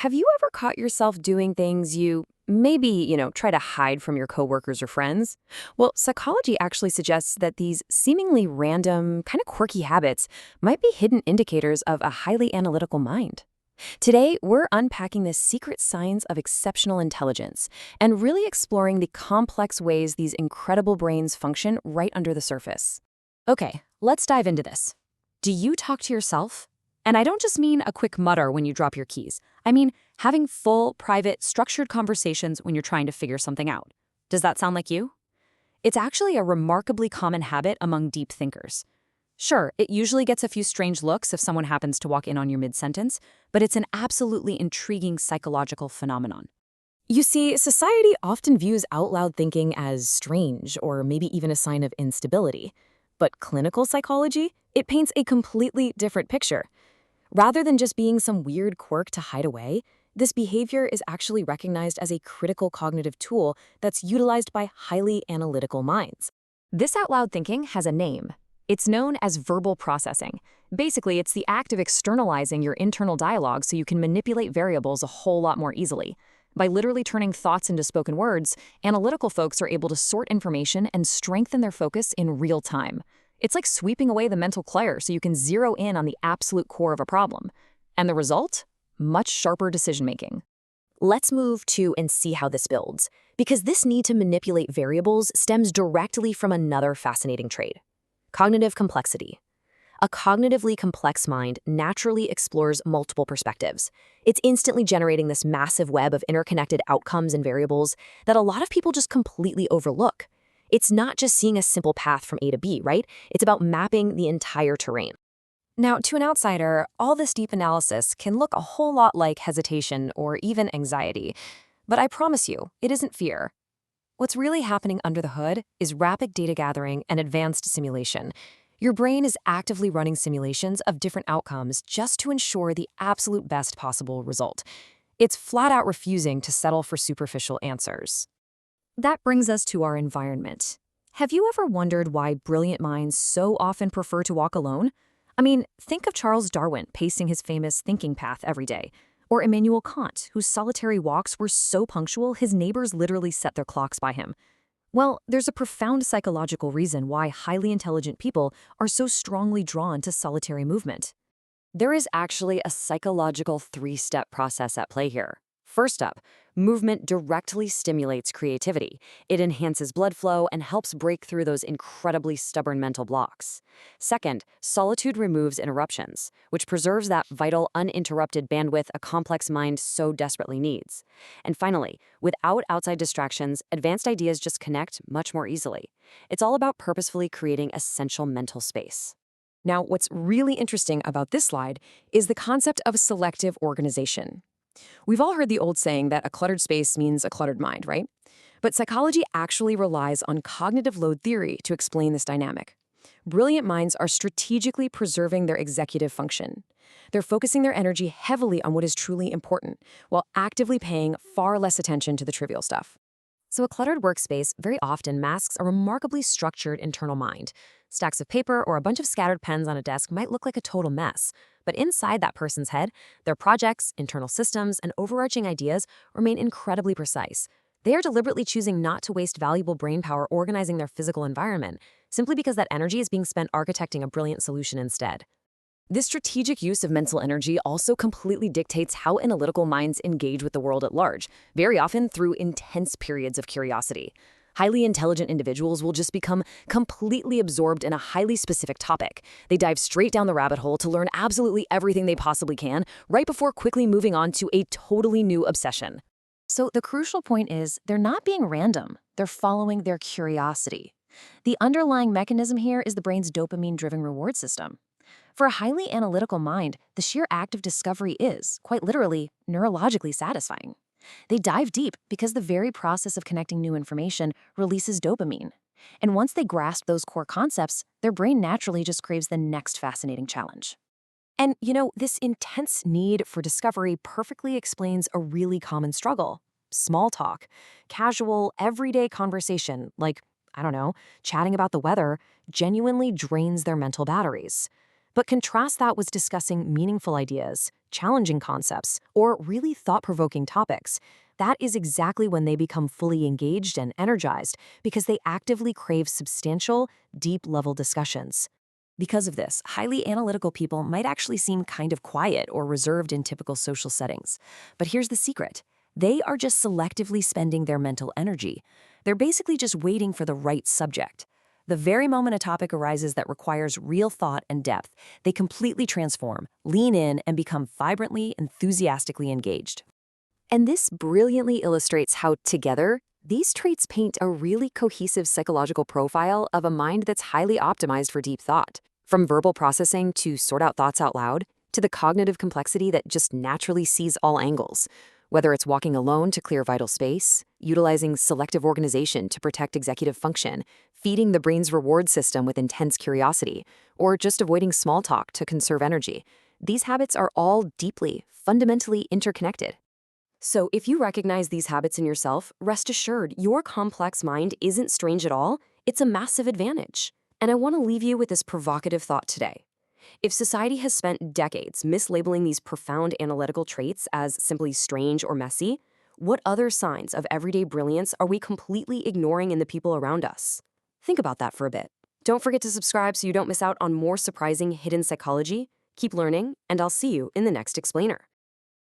Have you ever caught yourself doing things you maybe try to hide from your coworkers or friends? Well, psychology actually suggests that these seemingly random, kind of quirky habits might be hidden indicators of a highly analytical mind. Today, we're unpacking the secret science of exceptional intelligence and really exploring the complex ways these incredible brains function right under the surface. Okay, let's dive into this. Do you talk to yourself? And I don't just mean a quick mutter when you drop your keys. I mean having full, private, structured conversations when you're trying to figure something out. Does that sound like you? It's actually a remarkably common habit among deep thinkers. Sure, it usually gets a few strange looks if someone happens to walk in on your mid-sentence, but it's an absolutely intriguing psychological phenomenon. You see, society often views out loud thinking as strange or maybe even a sign of instability. But clinical psychology, it paints a completely different picture. Rather than just being some weird quirk to hide away, this behavior is actually recognized as a critical cognitive tool that's utilized by highly analytical minds. This out loud thinking has a name. It's known as verbal processing. Basically, it's the act of externalizing your internal dialogue so you can manipulate variables a whole lot more easily. By literally turning thoughts into spoken words, analytical folks are able to sort information and strengthen their focus in real time. It's like sweeping away the mental clutter so you can zero in on the absolute core of a problem. And the result? Much sharper decision-making. Let's move to and see how this builds, because this need to manipulate variables stems directly from another fascinating trait: cognitive complexity. A cognitively complex mind naturally explores multiple perspectives. It's instantly generating this massive web of interconnected outcomes and variables that a lot of people just completely overlook. It's not just seeing a simple path from A to B, right? It's about mapping the entire terrain. Now, to an outsider, all this deep analysis can look a whole lot like hesitation or even anxiety. But I promise you, it isn't fear. What's really happening under the hood is rapid data gathering and advanced simulation. Your brain is actively running simulations of different outcomes just to ensure the absolute best possible result. It's flat out refusing to settle for superficial answers. That brings us to our environment. Have you ever wondered why brilliant minds so often prefer to walk alone? I mean, think of Charles Darwin pacing his famous thinking path every day, or Immanuel Kant, whose solitary walks were so punctual his neighbors literally set their clocks by him. Well, there's a profound psychological reason why highly intelligent people are so strongly drawn to solitary movement. There is actually a psychological three-step process at play here. First up, movement directly stimulates creativity. It enhances blood flow and helps break through those incredibly stubborn mental blocks. Second, solitude removes interruptions, which preserves that vital, uninterrupted bandwidth a complex mind so desperately needs. And finally, without outside distractions, advanced ideas just connect much more easily. It's all about purposefully creating essential mental space. Now, what's really interesting about this slide is the concept of selective organization. We've all heard the old saying that a cluttered space means a cluttered mind, right? But psychology actually relies on cognitive load theory to explain this dynamic. Brilliant minds are strategically preserving their executive function. They're focusing their energy heavily on what is truly important, while actively paying far less attention to the trivial stuff. So a cluttered workspace very often masks a remarkably structured internal mind. Stacks of paper or a bunch of scattered pens on a desk might look like a total mess, but inside that person's head, their projects, internal systems, and overarching ideas remain incredibly precise. They are deliberately choosing not to waste valuable brain power organizing their physical environment, simply because that energy is being spent architecting a brilliant solution instead. This strategic use of mental energy also completely dictates how analytical minds engage with the world at large, very often through intense periods of curiosity. Highly intelligent individuals will just become completely absorbed in a highly specific topic. They dive straight down the rabbit hole to learn absolutely everything they possibly can, right before quickly moving on to a totally new obsession. So the crucial point is, they're not being random. They're following their curiosity. The underlying mechanism here is the brain's dopamine-driven reward system. For a highly analytical mind, the sheer act of discovery is, quite literally, neurologically satisfying. They dive deep because the very process of connecting new information releases dopamine. And once they grasp those core concepts, their brain naturally just craves the next fascinating challenge. And, this intense need for discovery perfectly explains a really common struggle: small talk. Casual, everyday conversation, like, I don't know, chatting about the weather, genuinely drains their mental batteries. But contrast that with discussing meaningful ideas, challenging concepts, or really thought-provoking topics. That is exactly when they become fully engaged and energized because they actively crave substantial, deep-level discussions. Because of this, highly analytical people might actually seem kind of quiet or reserved in typical social settings. But here's the secret. They are just selectively spending their mental energy. They're basically just waiting for the right subject. The very moment a topic arises that requires real thought and depth, they completely transform, lean in, and become vibrantly, enthusiastically engaged. And this brilliantly illustrates how, together, these traits paint a really cohesive psychological profile of a mind that's highly optimized for deep thought. From verbal processing to sort out thoughts out loud, to the cognitive complexity that just naturally sees all angles. Whether it's walking alone to clear vital space, utilizing selective organization to protect executive function, feeding the brain's reward system with intense curiosity, or just avoiding small talk to conserve energy, these habits are all deeply, fundamentally interconnected. So if you recognize these habits in yourself, rest assured your complex mind isn't strange at all, it's a massive advantage. And I want to leave you with this provocative thought today. If society has spent decades mislabeling these profound analytical traits as simply strange or messy, what other signs of everyday brilliance are we completely ignoring in the people around us? Think about that for a bit. Don't forget to subscribe so you don't miss out on more surprising hidden psychology. Keep learning, and I'll see you in the next explainer.